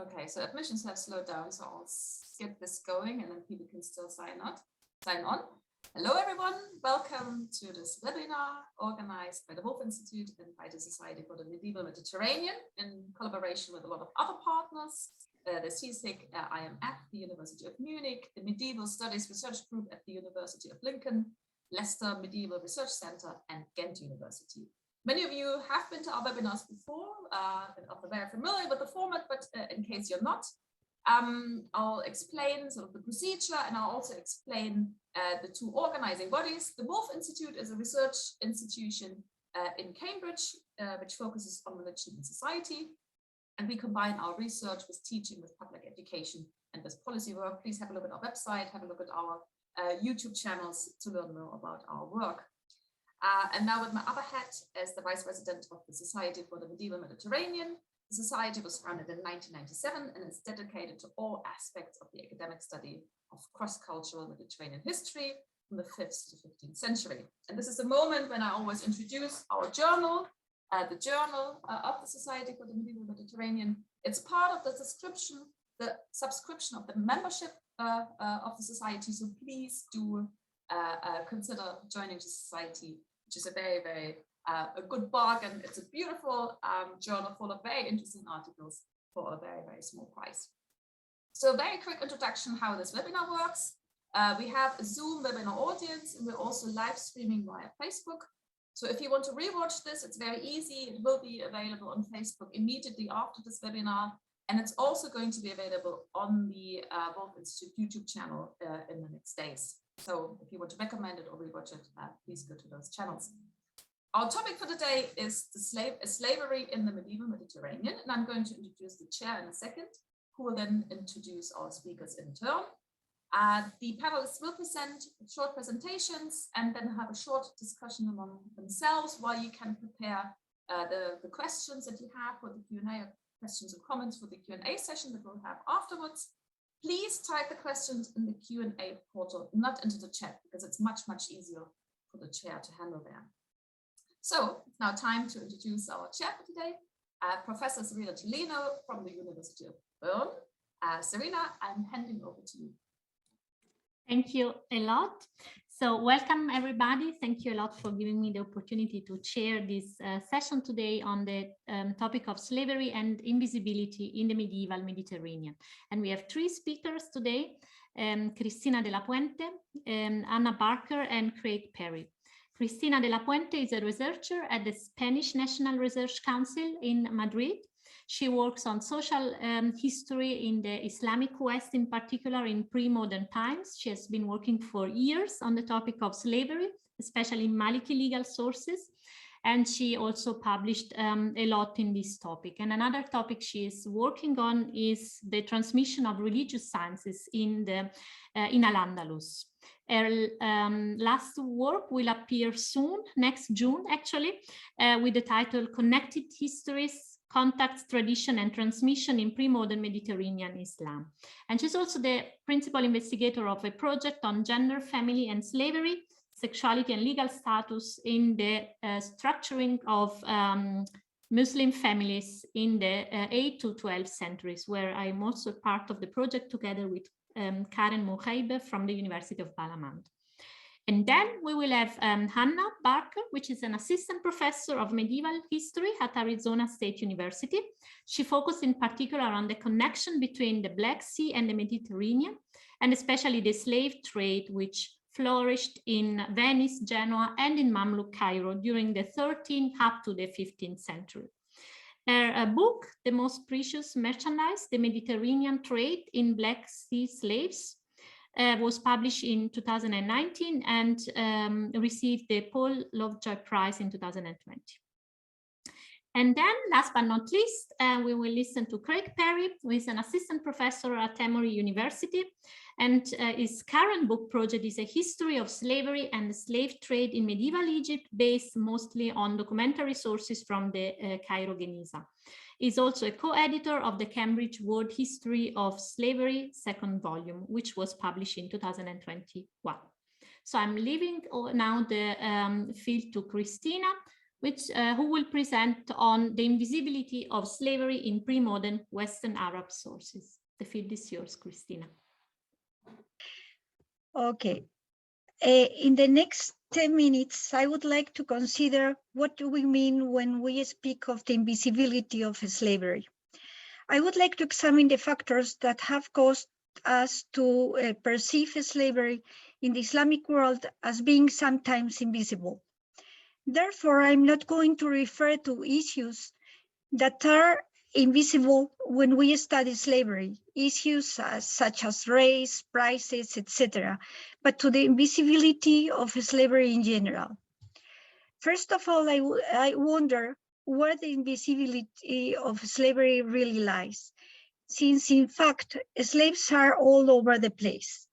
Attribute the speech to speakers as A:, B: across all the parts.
A: Okay, so admissions have slowed down, so I'll get this going and then people can still sign on. Hello everyone, welcome to this webinar organized by the Woolf Institute and by the Society for the Medieval Mediterranean in collaboration with a lot of other partners, the CSIC IMF, the University of Munich, the Medieval Studies Research Group at the University of Lincoln, Leicester Medieval Research Center and Ghent University. Many of you have been to our webinars before and are very familiar with the format, but in case you're not, I'll explain sort of the procedure and I'll also explain the two organizing bodies. The Woolf Institute is a research institution in Cambridge, which focuses on religion and society. And we combine our research with teaching, with public education and with policy work. Please have a look at our website, have a look at our YouTube channels to learn more about our work. And now with my other hat as the Vice President of the Society for the Medieval Mediterranean. The Society was founded in 1997 and is dedicated to all aspects of the academic study of cross-cultural Mediterranean history from the 5th to 15th century. And this is the moment when I always introduce our journal, the journal of the Society for the Medieval Mediterranean. It's part of the subscription of the membership of the Society. So please do consider joining the Society, which is a very a good bargain. It's a beautiful journal full of very interesting articles for a very small price. So a very quick introduction how this webinar works. We have a Zoom webinar audience and we're also live streaming via Facebook. So if you want to rewatch this, it's very easy. It will be available on Facebook immediately after this webinar. And it's also going to be available on the Woolf Institute YouTube channel in the next days. So if you want to recommend it or rewatch it, please go to those channels. Our topic for today is slavery in the medieval Mediterranean, and I'm going to introduce the chair in a second, who will then introduce our speakers in turn. The panelists will present short presentations and then have a short discussion among themselves while you can prepare the questions that you have for the Q&A, or questions or comments for the Q&A session that we'll have afterwards. Please type the questions in the Q&A portal, not into the chat, because it's much easier for the chair to handle there. So it's now time to introduce our chair for today, Professor Serena Tolino from the University of Bern. Serena, I'm handing over to you.
B: Thank you a lot. So welcome everybody. Thank you a lot for giving me the opportunity to chair this session today on the topic of slavery and invisibility in the medieval Mediterranean. And we have three speakers today, Cristina de la Puente, Anna Barker and Craig Perry. Cristina de la Puente is a researcher at the Spanish National Research Council in Madrid. She works on social history in the Islamic West, in particular in pre-modern times. She has been working for years on the topic of slavery, especially in Maliki legal sources. And she also published a lot in this topic. And another topic she is working on is the transmission of religious sciences in Al-Andalus. Her last work will appear soon, next June actually, with the title Connected Histories, Contacts, Tradition and Transmission in Pre-Modern Mediterranean Islam. And she's also the principal investigator of a project on gender, family and slavery, sexuality and legal status in the structuring of Muslim families in the 8th to 12th centuries, where I'm also part of the project together with Karen Mohaibe from the University of Balamand. And then we will have Hannah Barker, which is an assistant professor of medieval history at Arizona State University. She focused in particular on the connection between the Black Sea and the Mediterranean, and especially the slave trade, which flourished in Venice, Genoa, and in Mamluk Cairo during the 13th up to the 15th century. Her book, The Most Precious Merchandise, The Mediterranean Trade in Black Sea Slaves, was published in 2019 and received the Paul Lovejoy Prize in 2020. And then, last but not least, we will listen to Craig Perry, who is an assistant professor at Emory University. And his current book project is a history of slavery and the slave trade in medieval Egypt, based mostly on documentary sources from the Cairo Geniza. He's also a co-editor of the Cambridge World History of Slavery, second volume, which was published in 2021. So I'm leaving now the field to Cristina, who will present on the invisibility of slavery in pre-modern Western Arab sources. The field is yours, Cristina.
C: Okay. In the next 10 minutes, I would like to consider what do we mean when we speak of the invisibility of slavery. I would like to examine the factors that have caused us to perceive slavery in the Islamic world as being sometimes invisible. Therefore, I'm not going to refer to issues that are invisible when we study slavery, issues such as race, prices, etc., but to the invisibility of slavery in general. First of all, I wonder where the invisibility of slavery really lies, since in fact, slaves are all over the place.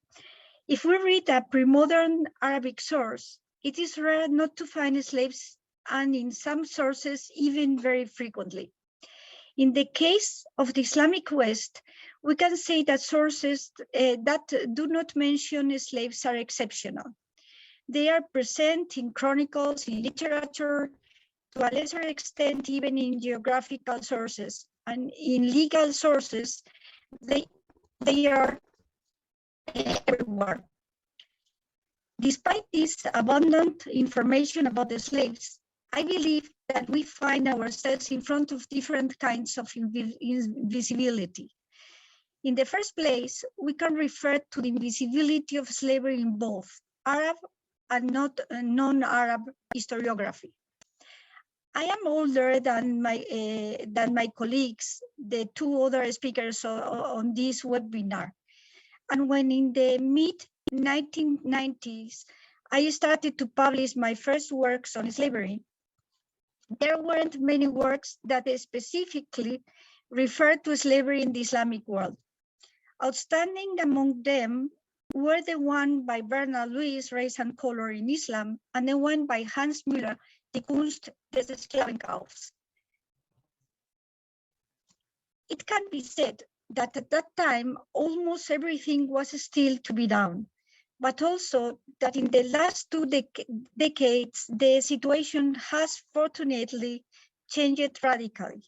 C: If we read a pre-modern Arabic source, it is rare not to find slaves, and in some sources, even very frequently. In the case of the Islamic West, we can say that sources that do not mention slaves are exceptional. They are present in chronicles, in literature, to a lesser extent, even in geographical sources, and in legal sources, they are everywhere. Despite this abundant information about the slaves, I believe that we find ourselves in front of different kinds of invisibility. In the first place, we can refer to the invisibility of slavery in both Arab and non-Arab historiography. I am older than my colleagues, the two other speakers on this webinar. And when in the mid-1990s, I started to publish my first works on slavery, there weren't many works that specifically referred to slavery in the Islamic world. Outstanding among them were the one by Bernard Lewis, Race and Color in Islam, and the one by Hans Müller, Die Kunst des Sklavenkaufs. It can be said that at that time, almost everything was still to be done, but also that in the last two decades, the situation has fortunately changed radically.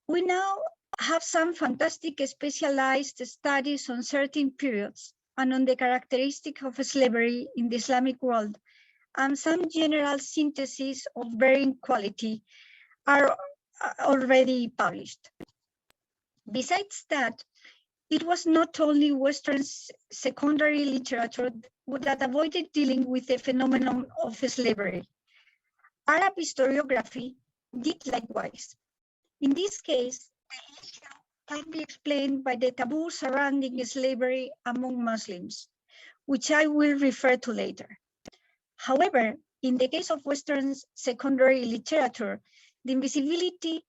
C: We now have some fantastic specialized studies on certain periods and on the characteristics of slavery in the Islamic world, and some general syntheses of varying quality are already published. Besides that, it was not only Western secondary literature that avoided dealing with the phenomenon of slavery. Arab historiography did likewise. In this case, the issue can be explained by the taboo surrounding slavery among Muslims, which I will refer to later. However, in the case of Western secondary literature, the invisibility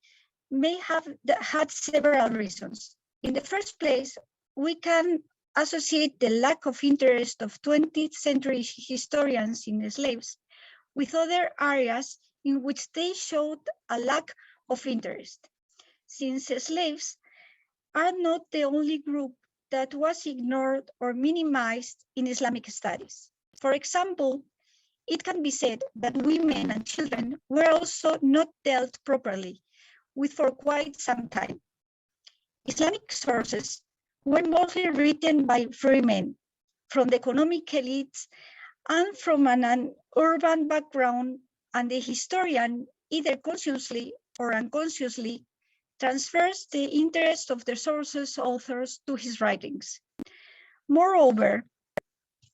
C: may have had several reasons. In the first place, we can associate the lack of interest of 20th century historians in slaves with other areas in which they showed a lack of interest, since slaves are not the only group that was ignored or minimized in Islamic studies. For example, it can be said that women and children were also not dealt properly with for quite some time. Islamic sources were mostly written by free men from the economic elites and from an urban background, and the historian, either consciously or unconsciously, transfers the interest of the source's authors to his writings. Moreover,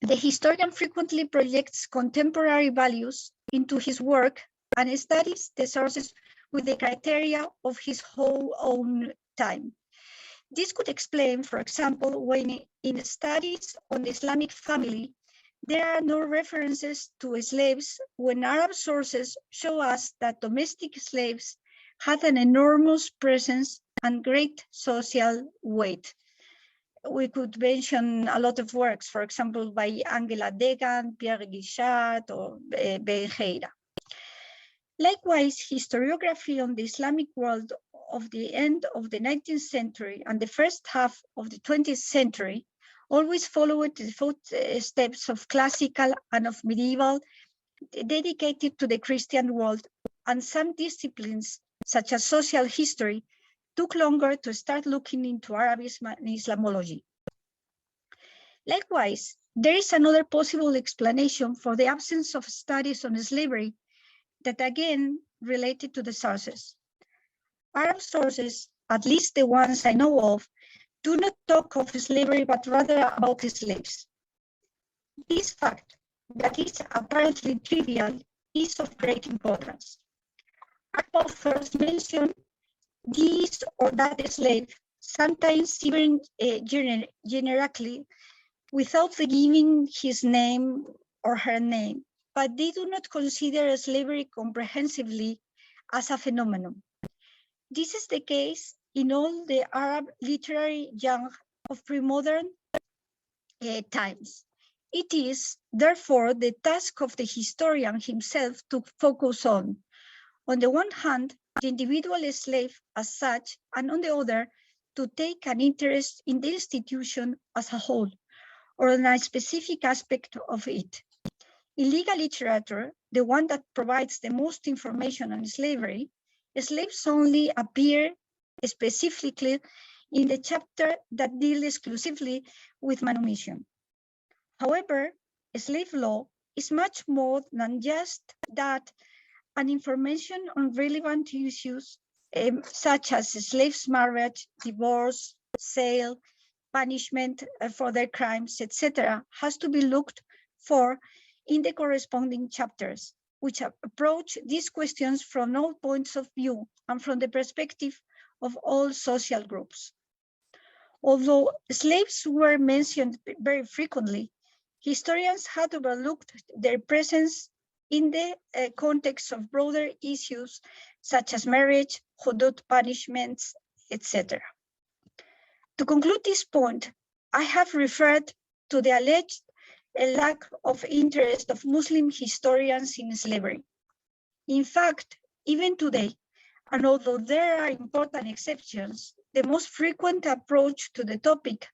C: the historian frequently projects contemporary values into his work and studies the sources with the criteria of his whole own time. This could explain, for example, when in studies on the Islamic family, there are no references to slaves when Arab sources show us that domestic slaves had an enormous presence and great social weight. We could mention a lot of works, for example, by Angela Degan, Pierre Guichard, or Benjeira. Likewise, historiography on the Islamic world of the end of the 19th century and the first half of the 20th century always followed the footsteps of classical and of medieval dedicated to the Christian world, and some disciplines, such as social history, took longer to start looking into Arabism and Islamology. Likewise, there is another possible explanation for the absence of studies on slavery that again related to the sources. Arab sources, at least the ones I know of, do not talk of slavery, but rather about slaves. This fact, that is apparently trivial, is of great importance. Arab authors mention this or that slave, sometimes even generically, without giving his name or her name, but they do not consider slavery comprehensively as a phenomenon. This is the case in all the Arab literary genre of pre-modern times. It is, therefore, the task of the historian himself to focus on the one hand, the individual slave as such, and on the other, to take an interest in the institution as a whole, or in a specific aspect of it. In legal literature, the one that provides the most information on slavery, slaves only appear specifically in the chapter that deals exclusively with manumission. However, slave law is much more than just that, and information on relevant issues such as slaves' marriage, divorce, sale, punishment for their crimes, etc., has to be looked for in the corresponding chapters, which approach these questions from all points of view and from the perspective of all social groups. Although slaves were mentioned very frequently, historians had overlooked their presence in the context of broader issues such as marriage, hudud punishments, etc. To conclude this point, I have referred to the alleged lack of interest of Muslim historians in slavery. In fact, even today, and although there are important exceptions, the most frequent approach to the topic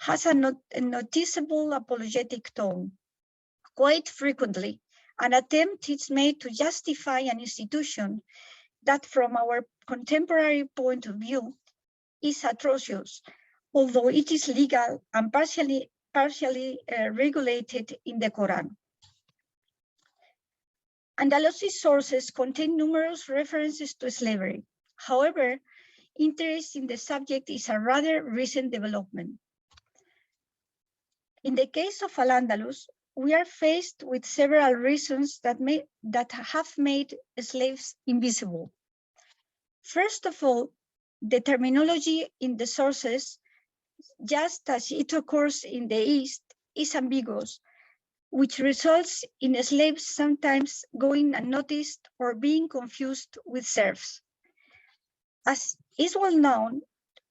C: has a noticeable apologetic tone. Quite frequently, an attempt is made to justify an institution that from our contemporary point of view is atrocious, although it is legal and partially regulated in the Quran. Andalusian sources contain numerous references to slavery. However, interest in the subject is a rather recent development. In the case of Al-Andalus, we are faced with several reasons that have made slaves invisible. First of all, the terminology in the sources, just as it occurs in the East, is ambiguous, which results in slaves sometimes going unnoticed or being confused with serfs. As is well known,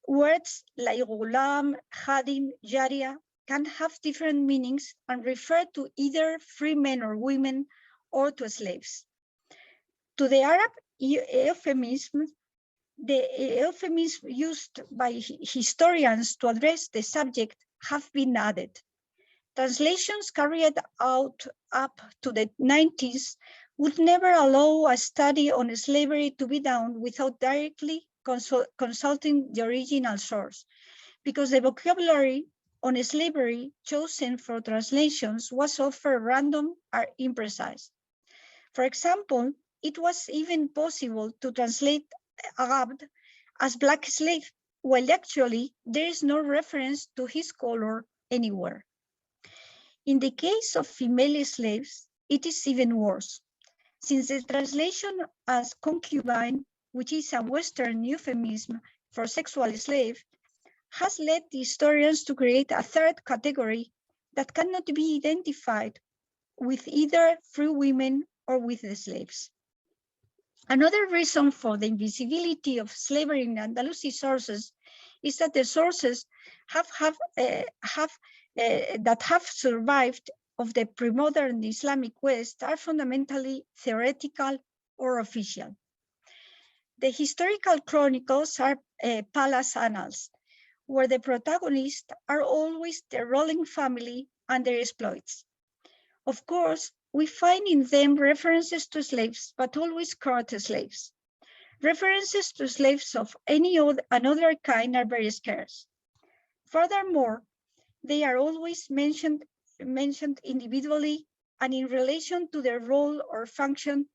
C: words like ghulam, khadim, jaria can have different meanings and refer to either free men or women or to slaves. To the Arab euphemism, the euphemisms used by historians to address the subject have been added. Translations carried out up to the 90s would never allow a study on slavery to be done without directly consulting the original source, because the vocabulary on slavery chosen for translations was often random or imprecise. For example, it was even possible to translate Arab as black slave, while actually there is no reference to his color anywhere. In the case of female slaves, it is even worse, since the translation as concubine, which is a Western euphemism for sexual slave, has led the historians to create a third category that cannot be identified with either free women or with the slaves. Another reason for the invisibility of slavery in Andalusian sources is that the sources that have survived of the pre-modern Islamic West are fundamentally theoretical or official. The historical chronicles are palace annals, where the protagonists are always the ruling family and their exploits. Of course, we find in them references to slaves, but always current slaves. References to slaves of another kind are very scarce. Furthermore, they are always mentioned individually and in relation to their role or function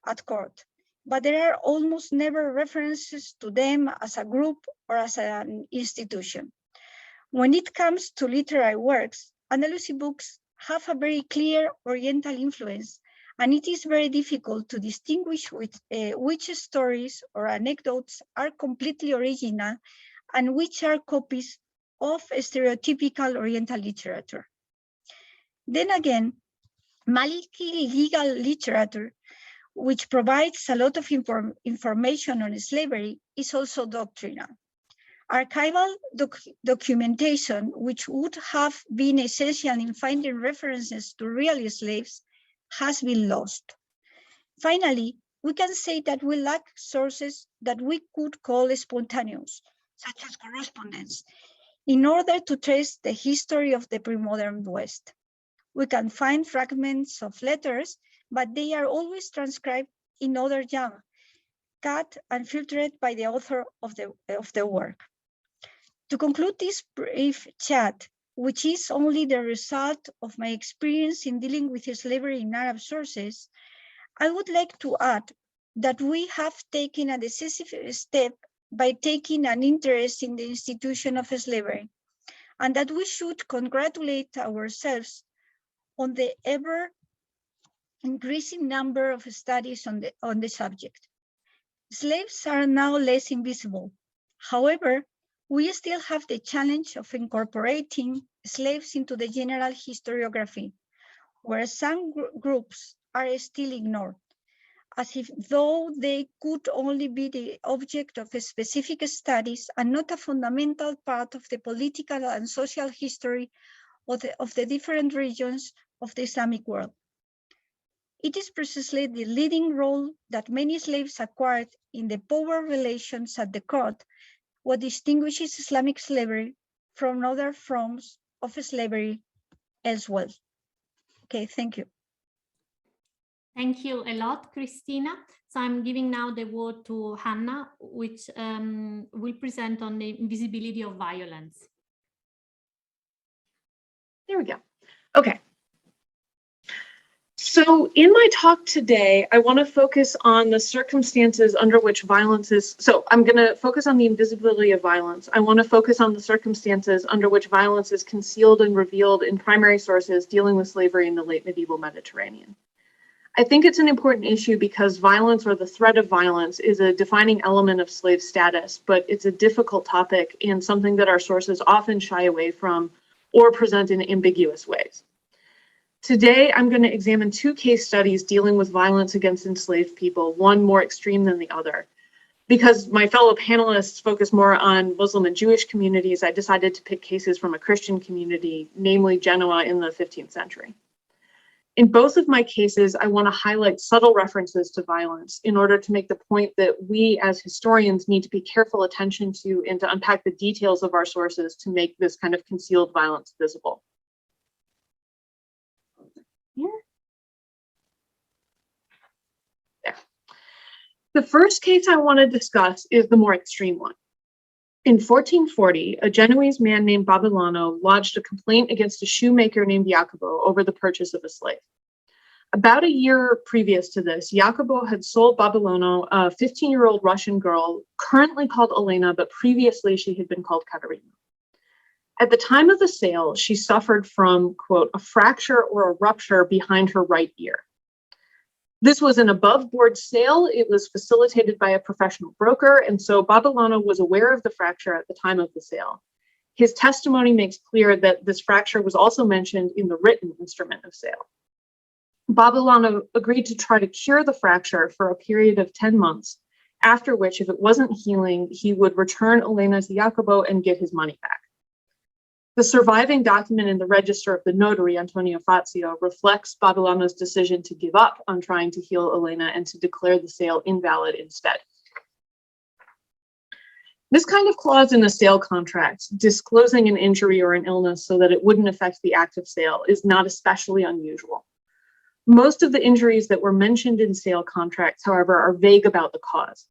C: at court, but there are almost never references to them as a group or as an institution. When it comes to literary works, Andalusi books have a very clear Oriental influence, and it is very difficult to distinguish which stories or anecdotes are completely original and which are copies of stereotypical Oriental literature. Then again, Maliki legal literature, which provides a lot of information on slavery, is also doctrinal. Archival documentation, which would have been essential in finding references to real slaves, has been lost. Finally, we can say that we lack sources that we could call spontaneous, such as correspondence, in order to trace the history of the pre-modern West. We can find fragments of letters, but they are always transcribed in other tongue, cut and filtered by the author of the work. To conclude this brief chat, which is only the result of my experience in dealing with slavery in Arab sources, I would like to add that we have taken a decisive step by taking an interest in the institution of slavery, and that we should congratulate ourselves on the ever increasing number of studies on the subject. Slaves are now less invisible. However, we still have the challenge of incorporating slaves into the general historiography, where some groups are still ignored, as if though they could only be the object of specific studies and not a fundamental part of the political and social history of the different regions of the Islamic world. It is precisely the leading role that many slaves acquired in the power relations at the court what distinguishes Islamic slavery from other forms of slavery elsewhere. Okay, thank you.
B: Thank you a lot, Cristina. So I'm giving now the word to Hannah, which will present on the invisibility of violence.
D: There we go. Okay. So in my talk today, I want to focus on the circumstances under which violence is, so I'm going to focus on the invisibility of violence. I want to focus on the circumstances under which violence is concealed and revealed in primary sources dealing with slavery in the late medieval Mediterranean. I think it's an important issue because violence or the threat of violence is a defining element of slave status, but it's a difficult topic and something that our sources often shy away from or present in ambiguous ways. Today, I'm going to examine two case studies dealing with violence against enslaved people, one more extreme than the other. Because my fellow panelists focus more on Muslim and Jewish communities, I decided to pick cases from a Christian community, namely Genoa in the 15th century. In both of my cases, I want to highlight subtle references to violence in order to make the point that we as historians need to pay careful attention to and to unpack the details of our sources to make this kind of concealed violence visible. There. The first case I want to discuss is the more extreme one. In 1440, a Genoese man named Babilano lodged a complaint against a shoemaker named Jacopo over the purchase of a slave. About a year previous to this, Jacopo had sold Babilano a 15-year-old Russian girl, currently called Elena, but previously she had been called Katerina. At the time of the sale, she suffered from, quote, a fracture or a rupture behind her right ear. This was an above-board sale. It was facilitated by a professional broker, and so Babilano was aware of the fracture at the time of the sale. His testimony makes clear that this fracture was also mentioned in the written instrument of sale. Babilano agreed to try to cure the fracture for a period of 10 months, after which, if it wasn't healing, he would return Elena to Jacopo and get his money back. The surviving document in the register of the notary, Antonio Fazio, reflects Babilano's decision to give up on trying to heal Elena and to declare the sale invalid instead. This kind of clause in a sale contract, disclosing an injury or an illness so that it wouldn't affect the act of sale, is not especially unusual. Most of the injuries that were mentioned in sale contracts, however, are vague about the cause.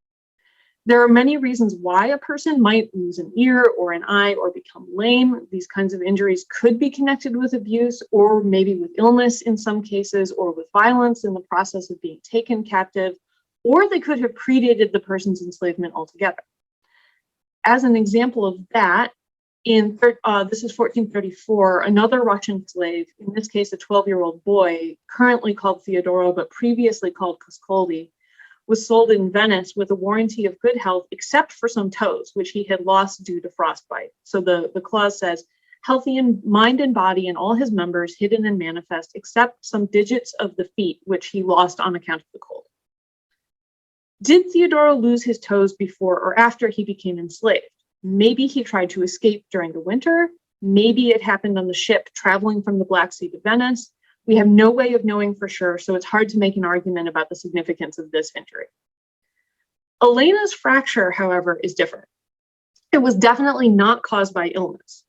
D: There are many reasons why a person might lose an ear or an eye or become lame. These kinds of injuries could be connected with abuse or maybe with illness in some cases, or with violence in the process of being taken captive, or they could have predated the person's enslavement altogether. As an example of that, this is 1434, another Russian slave, in this case a 12-year-old boy, currently called Theodoro but previously called Coscoldi, was sold in Venice with a warranty of good health except for some toes, which he had lost due to frostbite. So the clause says, healthy in mind and body and all his members, hidden and manifest, except some digits of the feet, which he lost on account of the cold. Did Theodoro lose his toes before or after he became enslaved? Maybe he tried to escape during the winter. Maybe it happened on the ship traveling from the Black Sea to Venice. We have no way of knowing for sure, so it's hard to make an argument about the significance of this injury. Elena's fracture, however, is different. It was definitely not caused by illness.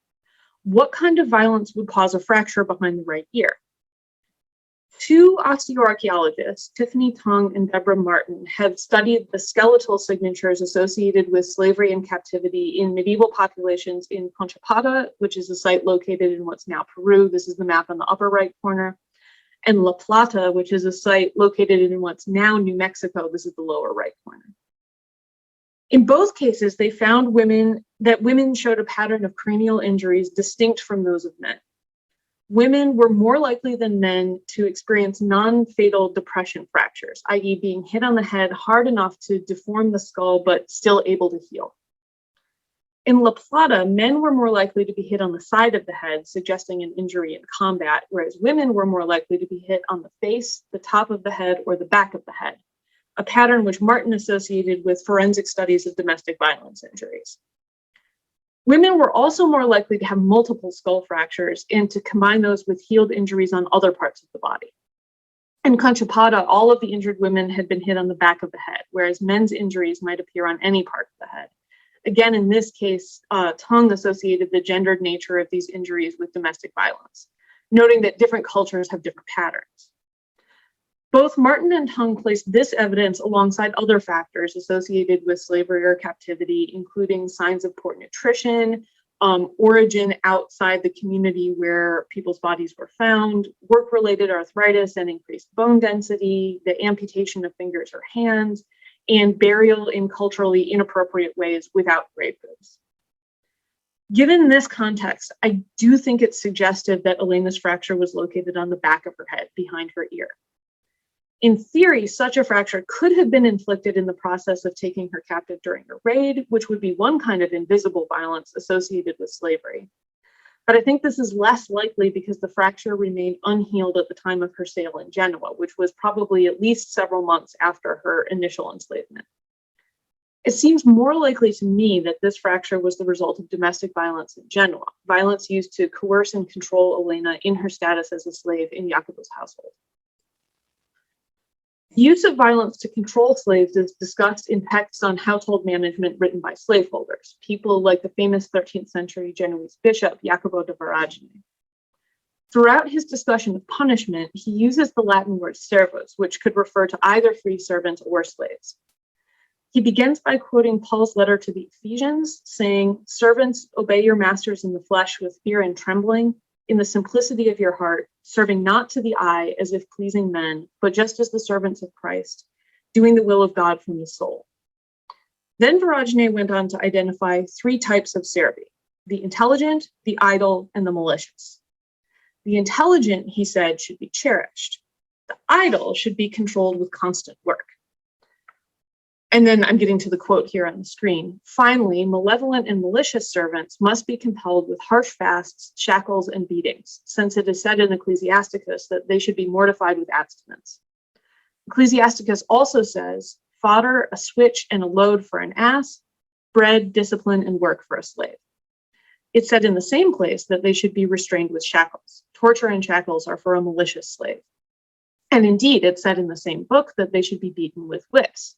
D: What kind of violence would cause a fracture behind the right ear? Two osteoarchaeologists, Tiffany Tung and Deborah Martin, have studied the skeletal signatures associated with slavery and captivity in medieval populations in Conchapata, which is a site located in what's now Peru. This is the map on the upper right corner. And La Plata, which is a site located in what's now New Mexico. This is the lower right corner. In both cases, they found that women showed a pattern of cranial injuries distinct from those of men. Women were more likely than men to experience non-fatal depression fractures, i.e. being hit on the head hard enough to deform the skull, but still able to heal. In La Plata, men were more likely to be hit on the side of the head, suggesting an injury in combat, whereas women were more likely to be hit on the face, the top of the head, or the back of the head, a pattern which Martin associated with forensic studies of domestic violence injuries. Women were also more likely to have multiple skull fractures and to combine those with healed injuries on other parts of the body. In Conchapata, all of the injured women had been hit on the back of the head, whereas men's injuries might appear on any part of the head. Again, in this case, Tung associated the gendered nature of these injuries with domestic violence, noting that different cultures have different patterns. Both Martin and Tung placed this evidence alongside other factors associated with slavery or captivity, including signs of poor nutrition, origin outside the community where people's bodies were found, work-related arthritis and increased bone density, the amputation of fingers or hands, and burial in culturally inappropriate ways without grave goods. Given this context, I do think it's suggestive that Elena's fracture was located on the back of her head, behind her ear. In theory, such a fracture could have been inflicted in the process of taking her captive during a raid, which would be one kind of invisible violence associated with slavery. But I think this is less likely because the fracture remained unhealed at the time of her sale in Genoa, which was probably at least several months after her initial enslavement. It seems more likely to me that this fracture was the result of domestic violence in Genoa, violence used to coerce and control Elena in her status as a slave in Jacobo's household. The use of violence to control slaves is discussed in texts on household management written by slaveholders, people like the famous 13th century Genoese bishop Jacopo de Voragine. Throughout his discussion of punishment, he uses the Latin word servus, which could refer to either free servants or slaves. He begins by quoting Paul's letter to the Ephesians, saying, "Servants, obey your masters in the flesh with fear and trembling, in the simplicity of your heart, serving not to the eye as if pleasing men, but just as the servants of Christ, doing the will of God from the soul." Then Voragine went on to identify three types of servi: the intelligent, the idle, and the malicious. The intelligent, he said, should be cherished. The idle should be controlled with constant work. And then I'm getting to the quote here on the screen. Finally, malevolent and malicious servants must be compelled with harsh fasts, shackles, and beatings, since it is said in Ecclesiasticus that they should be mortified with abstinence. Ecclesiasticus also says, fodder, a switch, and a load for an ass, bread, discipline, and work for a slave. It said in the same place that they should be restrained with shackles. Torture and shackles are for a malicious slave. And indeed, it said in the same book that they should be beaten with whips.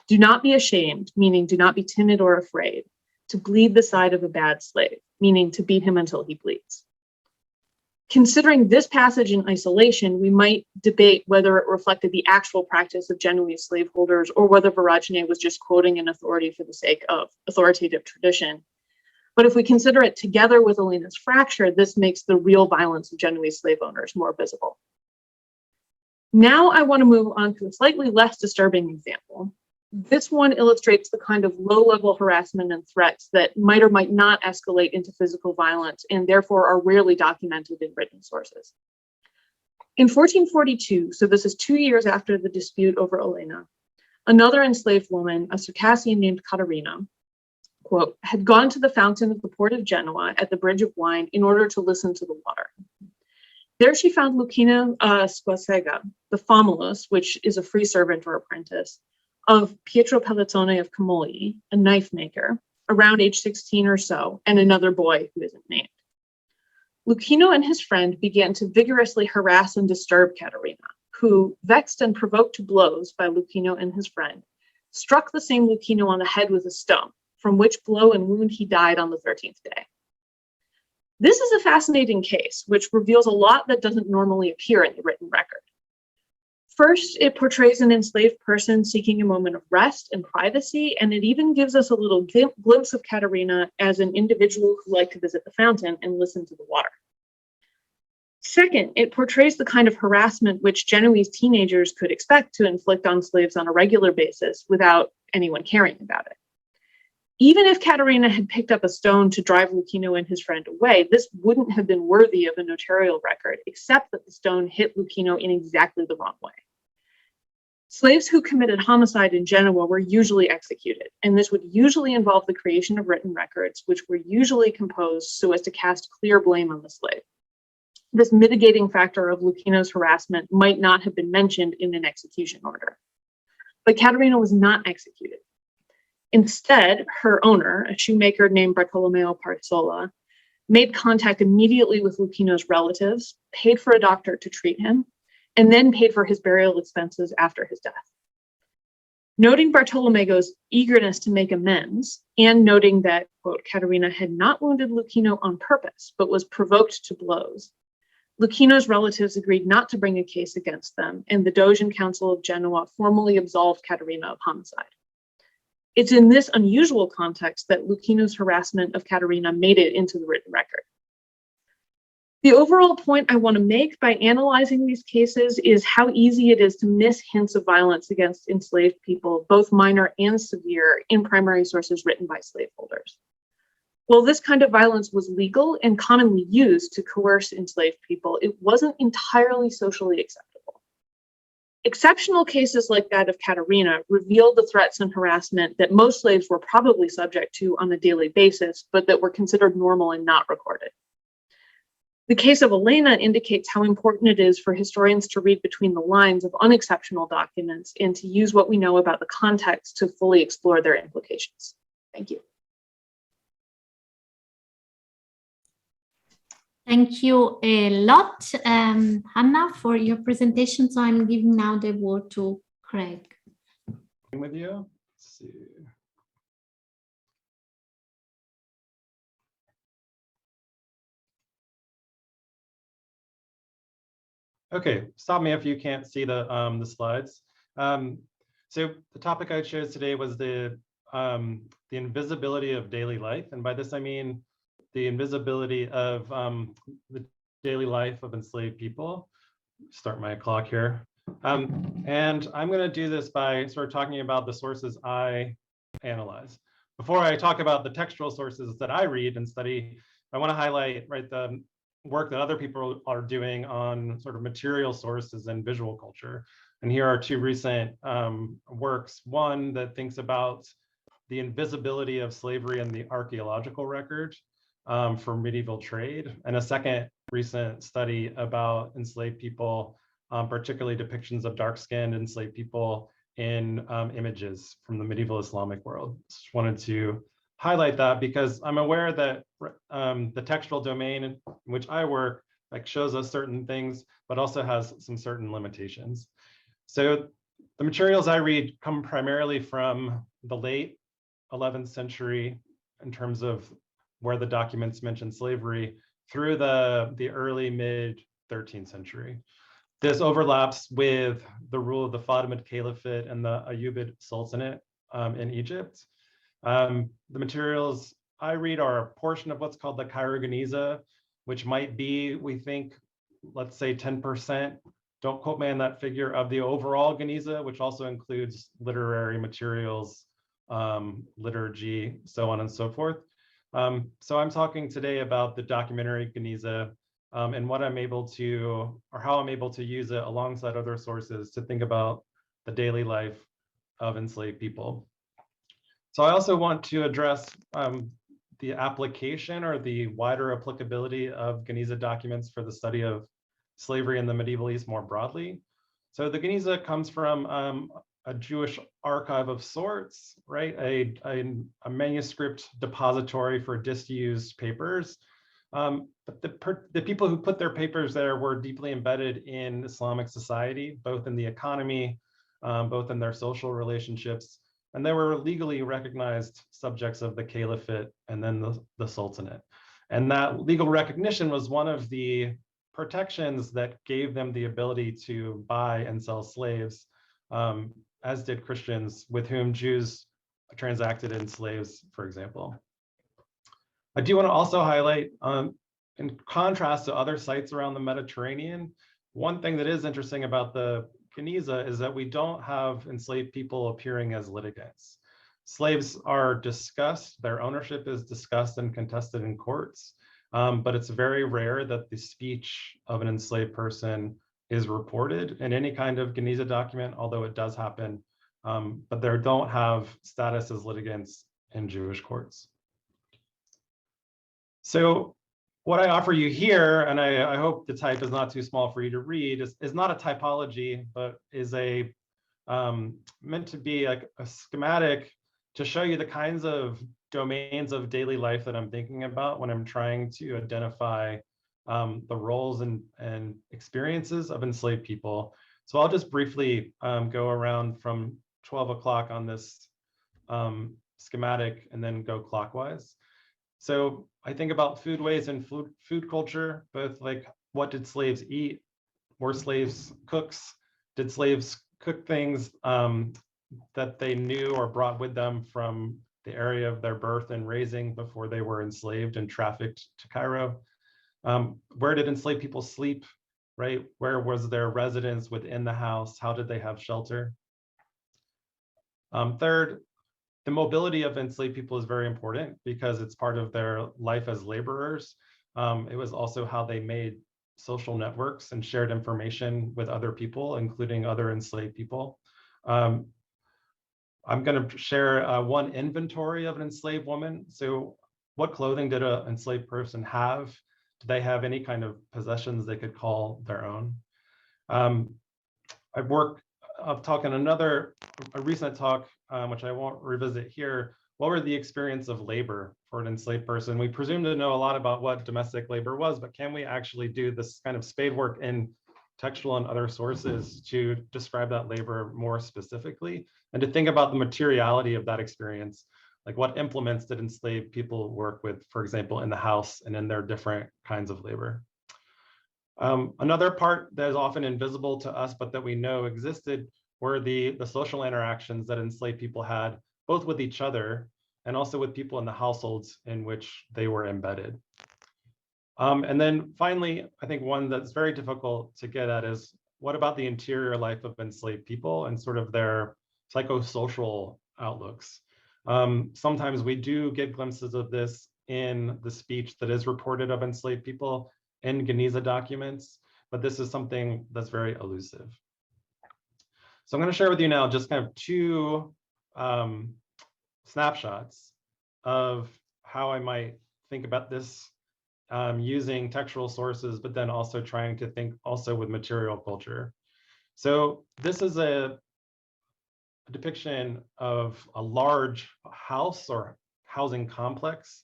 D: Do not be ashamed, meaning do not be timid or afraid, to bleed the side of a bad slave, meaning to beat him until he bleeds. Considering this passage in isolation, we might debate whether it reflected the actual practice of Genoese slaveholders or whether Voragine was just quoting an authority for the sake of authoritative tradition. But if we consider it together with Elena's fracture, this makes the real violence of Genoese slave owners more visible. Now I want to move on to a slightly less disturbing example. This one illustrates the kind of low-level harassment and threats that might or might not escalate into physical violence and therefore are rarely documented in written sources. In 1442, so this is 2 years after the dispute over Elena, another enslaved woman, a Circassian named Caterina, quote, had gone to the fountain of the port of Genoa at the Bridge of Wine in order to listen to the water. There she found Lucina Squasega, the famulus, which is a free servant or apprentice, of Pietro Pellettone of Camogli, a knife maker, around age 16 or so, and another boy who isn't named. Lucino and his friend began to vigorously harass and disturb Caterina, who, vexed and provoked to blows by Lucino and his friend, struck the same Lucino on the head with a stone, from which blow and wound he died on the 13th day. This is a fascinating case, which reveals a lot that doesn't normally appear in the written record. First, it portrays an enslaved person seeking a moment of rest and privacy, and it even gives us a little glimpse of Caterina as an individual who liked to visit the fountain and listen to the water. Second, it portrays the kind of harassment which Genoese teenagers could expect to inflict on slaves on a regular basis without anyone caring about it. Even if Caterina had picked up a stone to drive Lucino and his friend away, this wouldn't have been worthy of a notarial record, except that the stone hit Lucino in exactly the wrong way. Slaves who committed homicide in Genoa were usually executed, and this would usually involve the creation of written records, which were usually composed so as to cast clear blame on the slave. This mitigating factor of Lucino's harassment might not have been mentioned in an execution order. But Caterina was not executed. Instead, her owner, a shoemaker named Bartolomeo Parsola, made contact immediately with Lucino's relatives, paid for a doctor to treat him, and then paid for his burial expenses after his death. Noting Bartolomeo's eagerness to make amends, and noting that, quote, Caterina had not wounded Lucino on purpose, but was provoked to blows, Lucino's relatives agreed not to bring a case against them, and the Doge and Council of Genoa formally absolved Caterina of homicide. It's in this unusual context that Lucino's harassment of Caterina made it into the written record. The overall point I want to make by analyzing these cases is how easy it is to miss hints of violence against enslaved people, both minor and severe, in primary sources written by slaveholders. While this kind of violence was legal and commonly used to coerce enslaved people, it wasn't entirely socially acceptable. Exceptional cases like that of Caterina revealed the threats and harassment that most slaves were probably subject to on a daily basis, but that were considered normal and not recorded. The case of Elena indicates how important it is for historians to read between the lines of unexceptional documents and to use what we know about the context to fully explore their implications. Thank you.
B: Thank you a lot, Hannah, for your presentation. So I'm giving now the word to Craig.
E: With you. Let's see. Okay, stop me if you can't see the slides. So the topic I chose today was the invisibility of daily life, and by this I mean the invisibility of the daily life of enslaved people. Start my clock here. And I'm going to do this by sort of talking about the sources I analyze. Before I talk about the textual sources that I read and study, I want to highlight the work that other people are doing on sort of material sources and visual culture. And here are two recent works. One that thinks about the invisibility of slavery in the archaeological record for medieval trade, and a second recent study about enslaved people, particularly depictions of dark-skinned enslaved people in images from the medieval Islamic world. Just wanted to highlight that because I'm aware that the textual domain in which I work shows us certain things, but also has some certain limitations. So the materials I read come primarily from the late 11th century in terms of where the documents mention slavery, through the early mid 13th century. This overlaps with the rule of the Fatimid Caliphate and the Ayyubid Sultanate in Egypt. The materials I read are a portion of what's called the Cairo Geniza, which might be, we think, let's say 10%, don't quote me on that figure, of the overall Geniza, which also includes literary materials, liturgy, so on and so forth. So I'm talking today about the documentary Geniza and what I'm able to, or how I'm able to use it alongside other sources to think about the daily life of enslaved people. So I also want to address the application or the wider applicability of Geniza documents for the study of slavery in the medieval East more broadly. So the Geniza comes from a Jewish archive of sorts, right? A manuscript depository for disused papers. But the people who put their papers there were deeply embedded in Islamic society, both in the economy, both in their social relationships, and they were legally recognized subjects of the Caliphate and then the Sultanate. And that legal recognition was one of the protections that gave them the ability to buy and sell slaves, as did Christians with whom Jews transacted in slaves, for example. I do want to also highlight, in contrast to other sites around the Mediterranean, one thing that is interesting about the Geniza is that we don't have enslaved people appearing as litigants. Slaves are discussed, their ownership is discussed and contested in courts, but it's very rare that the speech of an enslaved person is reported in any kind of Geniza document, although it does happen, but they don't have status as litigants in Jewish courts. So what I offer you here, and I hope the type is not too small for you to read, is not a typology, but is meant to be a schematic to show you the kinds of domains of daily life that I'm thinking about when I'm trying to identify the roles and experiences of enslaved people. So I'll just briefly go around from 12 o'clock on this schematic and then go clockwise. So I think about foodways and food culture, both like what did slaves eat? Were slaves cooks? Did slaves cook things that they knew or brought with them from the area of their birth and raising before they were enslaved and trafficked to Cairo? Where did enslaved people sleep, right? Where was their residence within the house? How did they have shelter? Third, the mobility of enslaved people is very important because it's part of their life as laborers. It was also how they made social networks and shared information with other people, including other enslaved people. I'm going to share one inventory of an enslaved woman. So what clothing did an enslaved person have? Did they have any kind of possessions they could call their own? I've talked in a recent talk, which I won't revisit here. What were the experience of labor for an enslaved person? We presume to know a lot about what domestic labor was, but can we actually do this kind of spade work in textual and other sources to describe that labor more specifically and to think about the materiality of that experience? Like what implements did enslaved people work with, for example, in the house and in their different kinds of labor? Another part that is often invisible to us, but that we know existed, were the social interactions that enslaved people had, both with each other and also with people in the households in which they were embedded. And then finally, I think one that's very difficult to get at is, what about the interior life of enslaved people and sort of their psychosocial outlooks? Sometimes we do get glimpses of this in the speech that is reported of enslaved people in Geniza documents, but this is something that's very elusive. So I'm going to share with you now just kind of two snapshots of how I might think about this using textual sources, but then also trying to think also with material culture. So this is a depiction of a large house or housing complex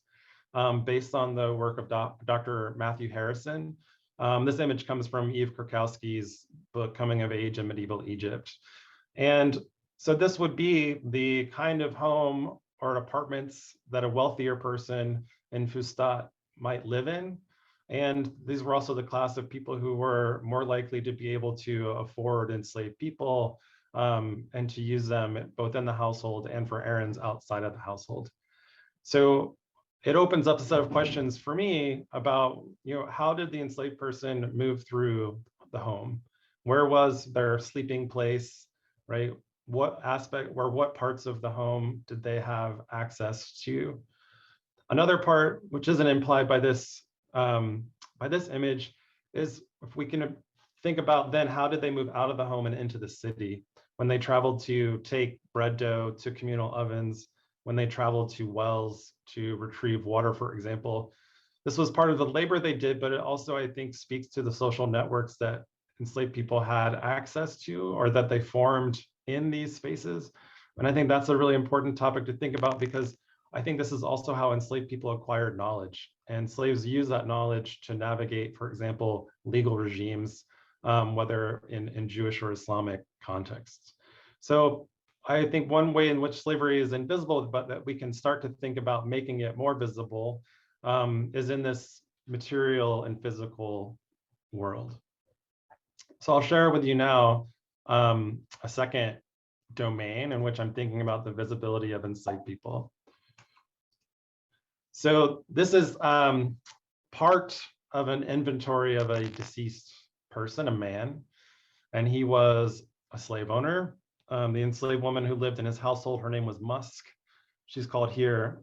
E: based on the work of Dr. Matthew Harrison. This image comes from Eve Krakowski's book, Coming of Age in Medieval Egypt. And so this would be the kind of home or apartments that a wealthier person in Fustat might live in. And these were also the class of people who were more likely to be able to afford enslaved people and to use them both in the household and for errands outside of the household. So it opens up a set of questions for me about, how did the enslaved person move through the home? Where was their sleeping place, right? What aspect or what parts of the home did they have access to? Another part, which isn't implied by this image, is if we can think about then how did they move out of the home and into the city when they traveled to take bread dough to communal ovens, when they traveled to wells to retrieve water, for example. This was part of the labor they did, but it also, I think, speaks to the social networks that enslaved people had access to or that they formed in these spaces. And I think that's a really important topic to think about, because I think this is also how enslaved people acquired knowledge. And slaves use that knowledge to navigate, for example, legal regimes, whether in Jewish or Islamic contexts. So I think one way in which slavery is invisible, but that we can start to think about making it more visible, is in this material and physical world. So I'll share with you now a second domain in which I'm thinking about the visibility of enslaved people. So this is part of an inventory of a deceased person, a man, and he was a slave owner. The enslaved woman who lived in his household, her name was Musk. She's called here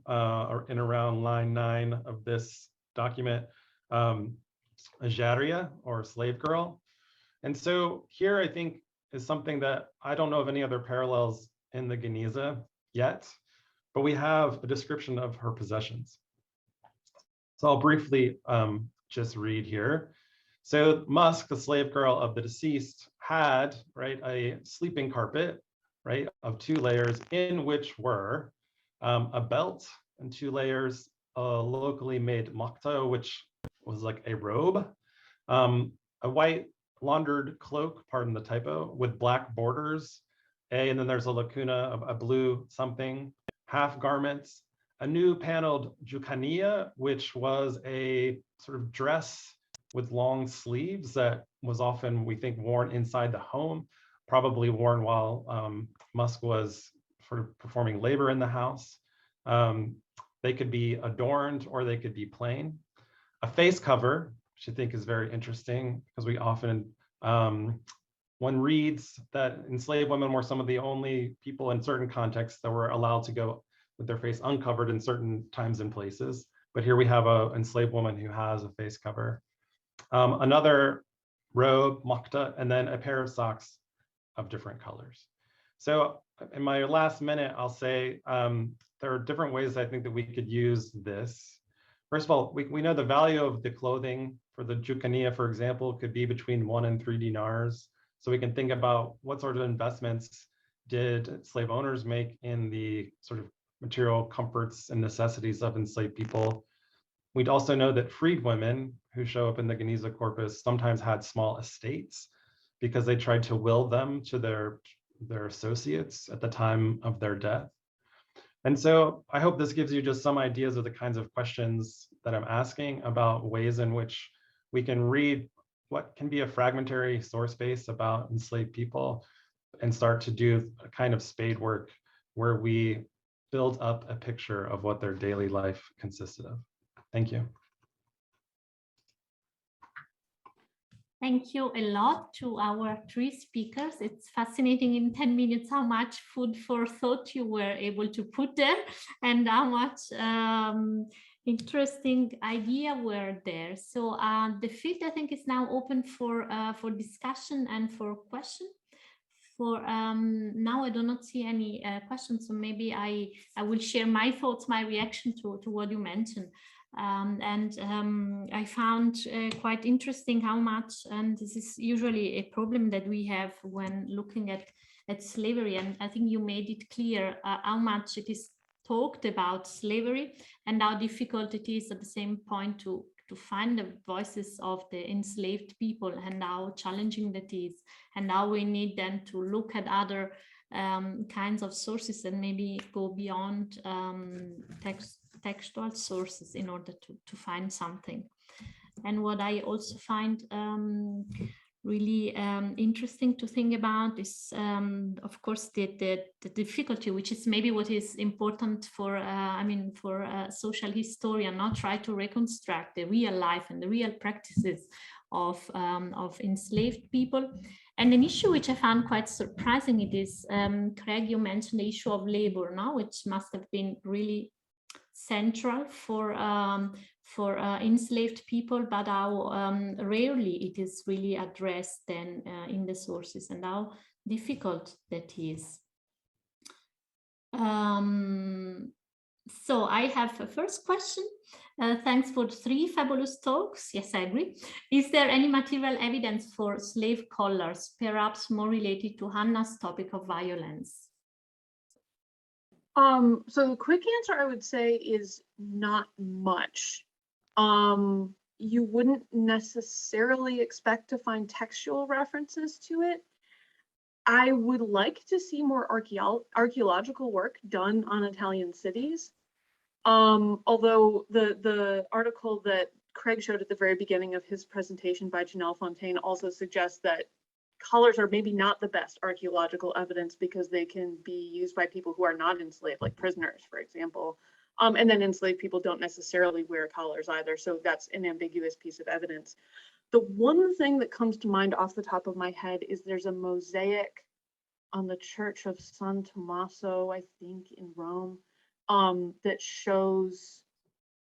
E: in around line 9 of this document, a Jaria, or slave girl. And so here I think is something that I don't know of any other parallels in the Geniza yet, but we have a description of her possessions. So I'll briefly just read here. So Musk, the slave girl of the deceased, had, right, a sleeping carpet, right, of 2 layers, in which were a belt and 2 layers, a locally made makta, which was like a robe, a white laundered cloak, pardon the typo, with black borders, and then there's a lacuna, a blue something, half garments, a new paneled jukania, which was a sort of dress with long sleeves that was often, we think, worn inside the home, probably worn while Musk was sort of performing labor in the house. They could be adorned or they could be plain. A face cover, which I think is very interesting, because we often, one reads that enslaved women were some of the only people in certain contexts that were allowed to go with their face uncovered in certain times and places. But here we have an enslaved woman who has a face cover. Another robe, makta, and then a pair of socks of different colors. So in my last minute, I'll say there are different ways I think that we could use this. First of all, we know the value of the clothing for the jukania, for example, could be between 1 and 3 dinars. So we can think about what sort of investments did slave owners make in the sort of material comforts and necessities of enslaved people. We'd also know that freed women who show up in the Geniza corpus sometimes had small estates because they tried to will them to their associates at the time of their death. And so I hope this gives you just some ideas of the kinds of questions that I'm asking about ways in which we can read what can be a fragmentary source base about enslaved people and start to do a kind of spade work where we build up a picture of what their daily life consisted of. Thank you.
B: Thank you a lot to our 3 speakers. It's fascinating in 10 minutes how much food for thought you were able to put there and how much interesting idea were there. So the field, I think, is now open for discussion and for question. For now, I do not see any questions, so maybe I will share my thoughts, my reaction to what you mentioned. I found quite interesting how much, and this is usually a problem that we have when looking at slavery, and I think you made it clear how much it is talked about slavery and how difficult it is at the same point to find the voices of the enslaved people and how challenging that is, and how we need then to look at other kinds of sources and maybe go beyond textual sources in order to find something. And what I also find really interesting to think about is, of course, the difficulty, which is maybe what is important for, for a social historian, not try to reconstruct the real life and the real practices of enslaved people. And an issue which I found quite surprising, it is, Craig, you mentioned the issue of labor now, which must have been really central for enslaved people, but how rarely it is really addressed then in the sources, and how difficult that is. So I have a first question. Thanks for 3 fabulous talks. Yes, I agree. Is there any material evidence for slave collars, perhaps more related to Hannah's topic of violence?
D: So the quick answer I would say is not much. You wouldn't necessarily expect to find textual references to it. I would like to see more archaeological work done on Italian cities. Although the article that Craig showed at the very beginning of his presentation by Janelle Fontaine also suggests that collars are maybe not the best archaeological evidence because they can be used by people who are not enslaved, like prisoners, for example. And then enslaved people don't necessarily wear collars either, so that's an ambiguous piece of evidence. The one thing that comes to mind off the top of my head is there's a mosaic on the Church of San Tommaso, I think, in Rome, that shows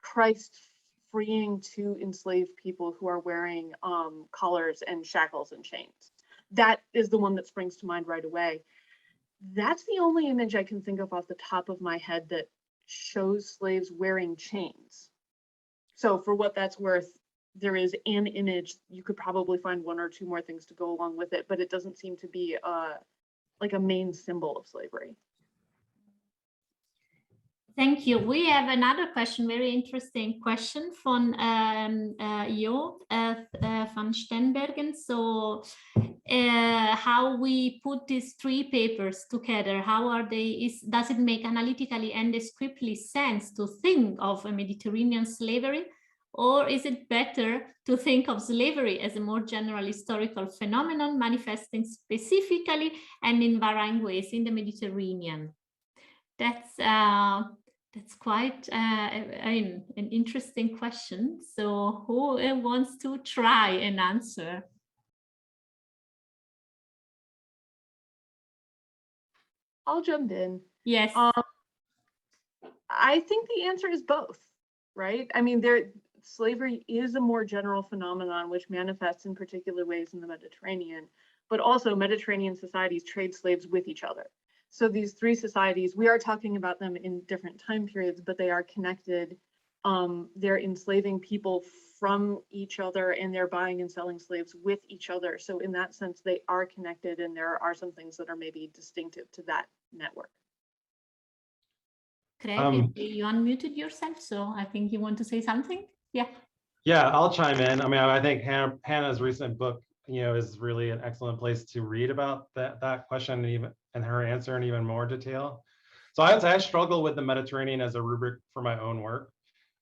D: Christ freeing 2 enslaved people who are wearing collars and shackles and chains. That is the one that springs to mind right away. That's the only image I can think of off the top of my head that shows slaves wearing chains. So for what that's worth, there is an image. You could probably find 1 or 2 more things to go along with it, but it doesn't seem to be like a main symbol of slavery.
B: Thank you. We have another question, very interesting question from Jo van Stenbergen. So how we put these 3 papers together, how are they, does it make analytically and descriptively sense to think of a Mediterranean slavery? Or is it better to think of slavery as a more general historical phenomenon manifesting specifically and in varying ways in the Mediterranean? That's quite an interesting question. So who wants to try and answer?
D: I'll jump in.
B: Yes.
D: I think the answer is both, right? I mean, slavery is a more general phenomenon which manifests in particular ways in the Mediterranean, but also Mediterranean societies trade slaves with each other. So these 3 societies, we are talking about them in different time periods, but they are connected. They're enslaving people from each other, and they're buying and selling slaves with each other. So in that sense, they are connected, and there are some things that are maybe distinctive to that network.
B: Craig, you unmuted yourself, so I think you want to say something? Yeah.
E: Yeah, I'll chime in. I mean, I think Hannah's recent book, is really an excellent place to read about that question and her answer in even more detail. So I struggle with the Mediterranean as a rubric for my own work.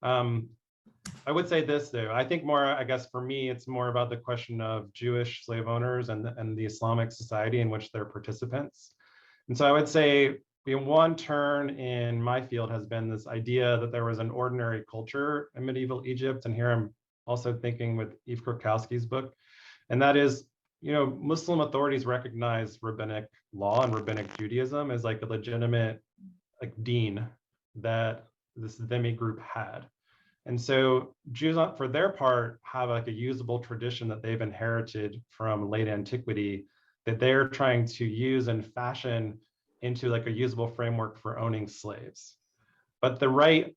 E: I would say this though, I think more, I guess for me, it's more about the question of Jewish slave owners and the Islamic society in which they're participants. And so I would say one turn in my field has been this idea that there was an ordinary culture in medieval Egypt. And here I'm also thinking with Eve Krakowski's book, and that is, Muslim authorities recognize rabbinic law and rabbinic Judaism as like a legitimate deen that this dhimmi group had. And so Jews, for their part, have like a usable tradition that they've inherited from late antiquity that they're trying to use and fashion into like a usable framework for owning slaves. But their right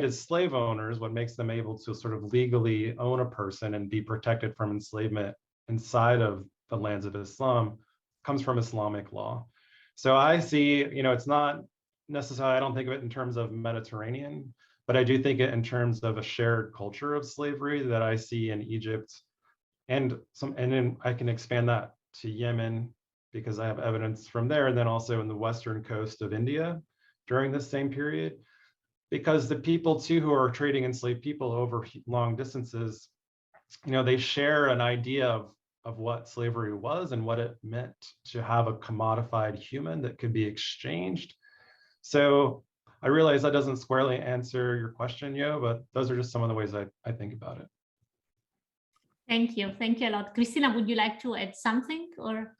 E: as slave owners, what makes them able to sort of legally own a person and be protected from enslavement inside of the lands of Islam, comes from Islamic law. So I see, it's not necessarily, I don't think of it in terms of Mediterranean, but I do think it in terms of a shared culture of slavery that I see in Egypt, and then I can expand that to Yemen because I have evidence from there, and then also in the western coast of India during this same period. Because the people too who are trading enslaved people over long distances they share an idea of what slavery was and what it meant to have a commodified human that could be exchanged. So I realize that doesn't squarely answer your question, Yo, but those are just some of the ways I think about it.
B: Thank you a lot. Cristina, would you like to add something or?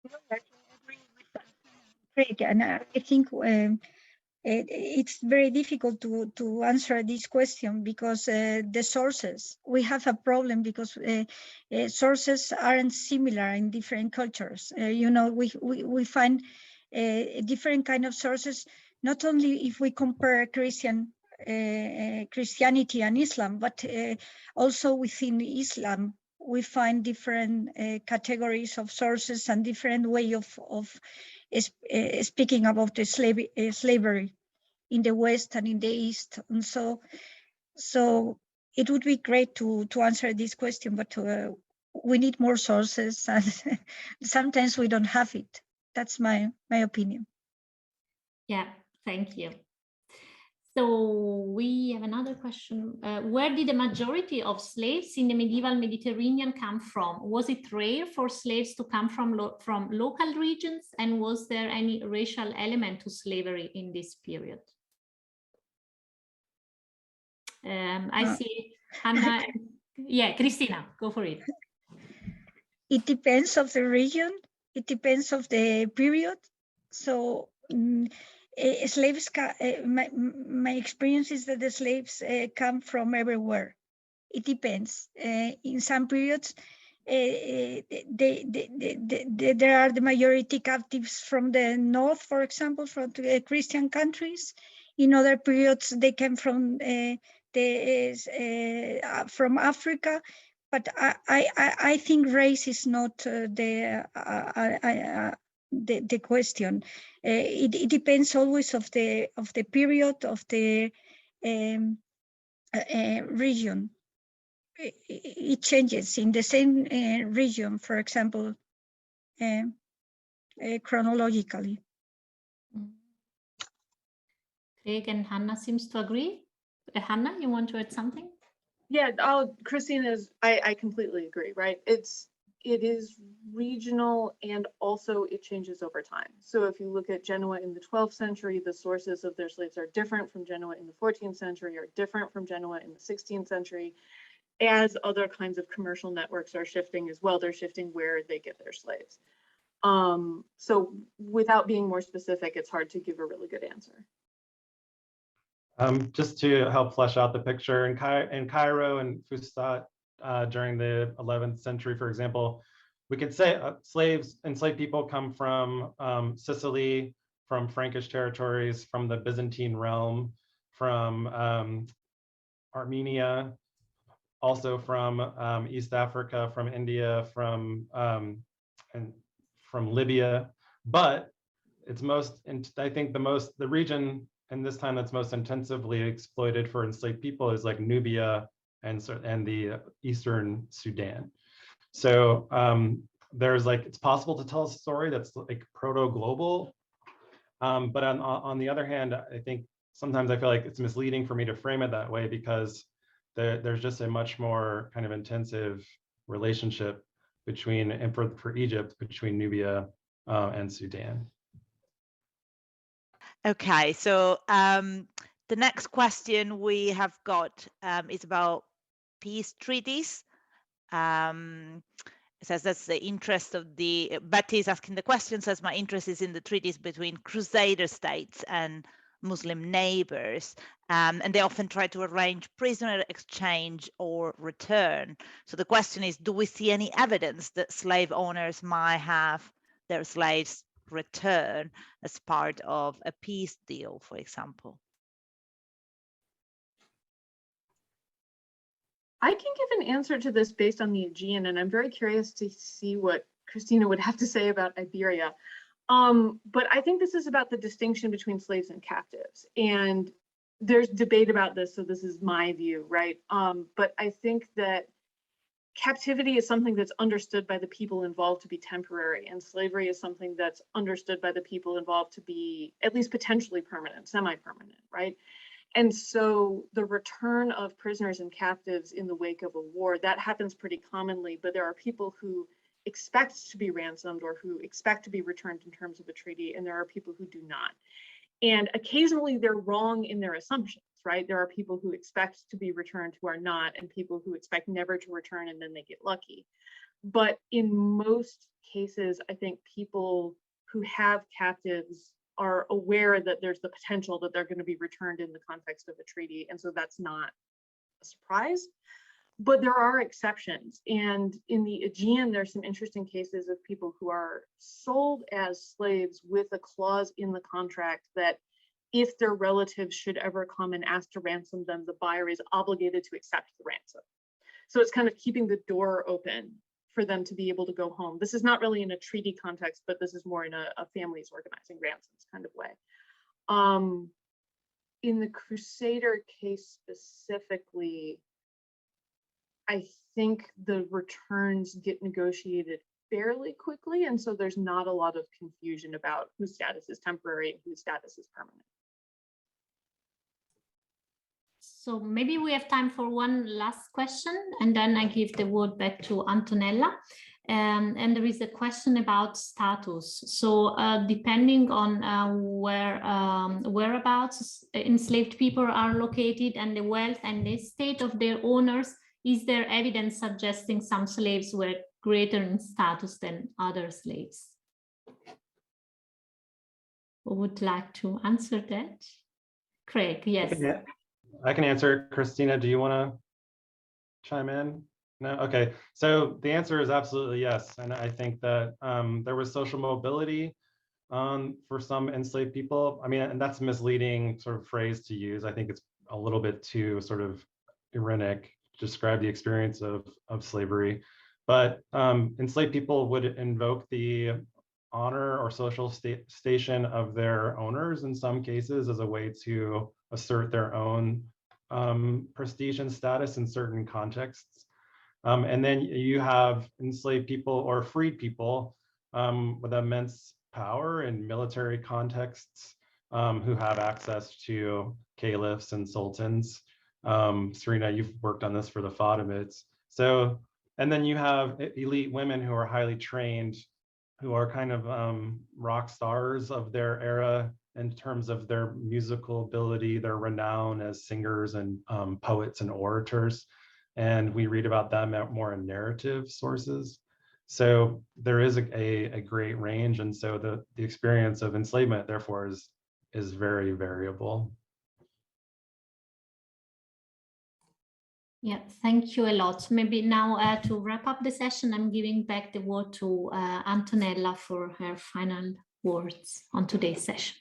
C: I agree with Craig, and I think it's very difficult to answer this question because the sources, we have a problem because sources aren't similar in different cultures. We find different kind of sources, not only if we compare Christianity and Islam, but also within Islam, we find different categories of sources and different way of speaking about the slavery in the West and in the East. And so it would be great to answer this question, but we need more sources and sometimes we don't have it. That's my opinion.
B: Yeah, thank you. So we have another question. Where did the majority of slaves in the medieval Mediterranean come from? Was it rare for slaves to come from local regions? And was there any racial element to slavery in this period? I see Hannah. Yeah, Cristina, go for it.
C: It depends of the region. It depends of the period. So slaves, my experience is that the slaves come from everywhere. It depends. In some periods, there are the majority captives from the north, for example, from the Christian countries. In other periods, they came from Africa. But I think race is not the question. It depends always of the period of the region. It changes in the same region, for example, chronologically.
B: Craig and Hannah seems to agree. Hannah, you want to add something?
D: Yeah, Christina's, I completely agree, right? It is regional and also it changes over time. So if you look at Genoa in the 12th century, the sources of their slaves are different from Genoa in the 14th century, are different from Genoa in the 16th century. As other kinds of commercial networks are shifting as well, they're shifting where they get their slaves. So without being more specific, it's hard to give a really good answer.
E: Just to help flesh out the picture, in Cairo and Fustat during the 11th century, for example, we could say enslaved people come from Sicily, from Frankish territories, from the Byzantine realm, from Armenia, also from East Africa, from India, and from Libya. But it's I think the region in this time that's most intensively exploited for enslaved people is like Nubia and the Eastern Sudan. So there's it's possible to tell a story that's like proto-global, but on the other hand, I think sometimes I feel like it's misleading for me to frame it that way because there's just a much more kind of intensive relationship between, and for Egypt, between Nubia and Sudan.
F: Okay, so the next question we have got is about peace treaties. It says that's the interest of Betty is asking the question, says my interest is in the treaties between Crusader states and Muslim neighbors, and they often try to arrange prisoner exchange or return. So the question is, do we see any evidence that slave owners might have their slaves return as part of a peace deal, for example?
D: I can give an answer to this based on the Aegean, and I'm very curious to see what Cristina would have to say about Iberia. But I think this is about the distinction between slaves and captives. And there's debate about this, so this is my view, right? But I think that captivity is something that's understood by the people involved to be temporary, and slavery is something that's understood by the people involved to be at least potentially permanent, semi-permanent, right? And so the return of prisoners and captives in the wake of a war, that happens pretty commonly, but there are people who expect to be ransomed or who expect to be returned in terms of a treaty, and there are people who do not. And occasionally they're wrong in their assumptions, right? There are people who expect to be returned who are not, and people who expect never to return and then they get lucky. But in most cases, I think people who have captives are aware that there's the potential that they're going to be returned in the context of a treaty. And so that's not a surprise. But there are exceptions. And in the Aegean, there's some interesting cases of people who are sold as slaves with a clause in the contract that if their relatives should ever come and ask to ransom them, the buyer is obligated to accept the ransom. So it's kind of keeping the door open for them to be able to go home. This is not really in a treaty context, but this is more in a families organizing ransoms kind of way. In the Crusader case specifically, I think the returns get negotiated fairly quickly, and so there's not a lot of confusion about whose status is temporary and whose status is permanent.
B: So maybe we have time for one last question, and then I give the word back to Antonella. And there is a question about status. So depending on whereabouts enslaved people are located and the wealth and the state of their owners, is there evidence suggesting some slaves were greater in status than other slaves? Who would like to answer that? Craig, yes.
E: I can answer. Cristina, do you want to chime in? No? Okay. So the answer is absolutely yes. And I think that there was social mobility for some enslaved people. I mean, and that's a misleading sort of phrase to use. I think it's a little bit too sort of ironic to describe the experience of slavery. But enslaved people would invoke the honor or social station of their owners in some cases as a way to assert their own prestige and status in certain contexts. And then you have enslaved people or freed people with immense power in military contexts who have access to caliphs and sultans. Serena, you've worked on this for the Fatimids. So, and then you have elite women who are highly trained, who are kind of rock stars of their era in terms of their musical ability, their renown as singers and poets and orators. And we read about them more in narrative sources. So there is a great range. And so the experience of enslavement, therefore, is very variable.
B: Yeah, thank you a lot. Maybe now to wrap up the session, I'm giving back the word to Antonella for her final words on today's session.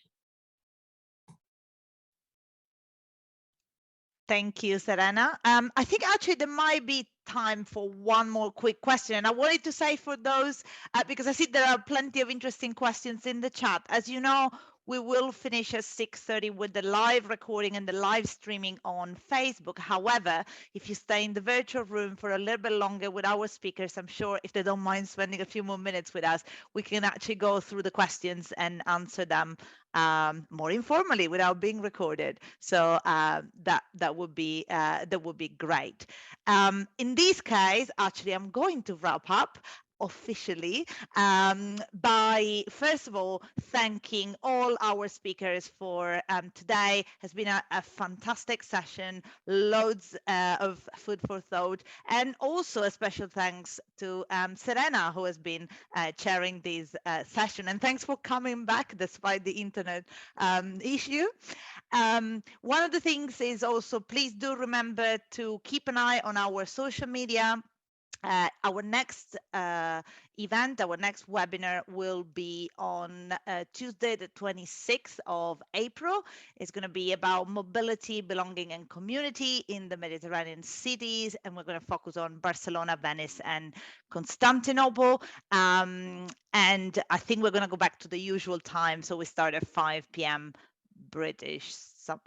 F: Thank you, Serena. I think actually there might be time for one more quick question. And I wanted to say for those, because I see there are plenty of interesting questions in the chat. As you know, we will finish at 6:30 with the live recording and the live streaming on Facebook. However, if you stay in the virtual room for a little bit longer with our speakers, I'm sure if they don't mind spending a few more minutes with us, we can actually go through the questions and answer them more informally without being recorded. So that would be great. In this case, actually, I'm going to wrap up officially by first of all thanking all our speakers for today. Has been a fantastic session, loads of food for thought, and also a special thanks to Serena, who has been chairing this session, and thanks for coming back despite the internet issue. One of the things is also, please do remember to keep an eye on our social media. Our next event, our next webinar will be on Tuesday, the 26th of April. It's going to be about mobility, belonging, and community in the Mediterranean cities. And we're going to focus on Barcelona, Venice, and Constantinople. And I think we're going to go back to the usual time. So we start at 5 p.m. British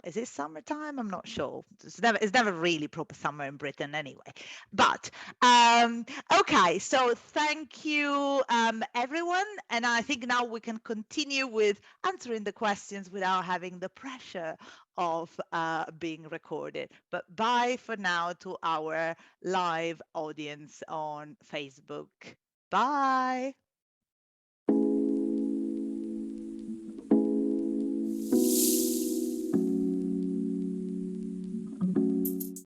F: is it summertime? I'm not sure. It's never really proper summer in Britain anyway. But okay, so thank you everyone, and I think now we can continue with answering the questions without having the pressure of being recorded. But bye for now to our live audience on Facebook. Bye.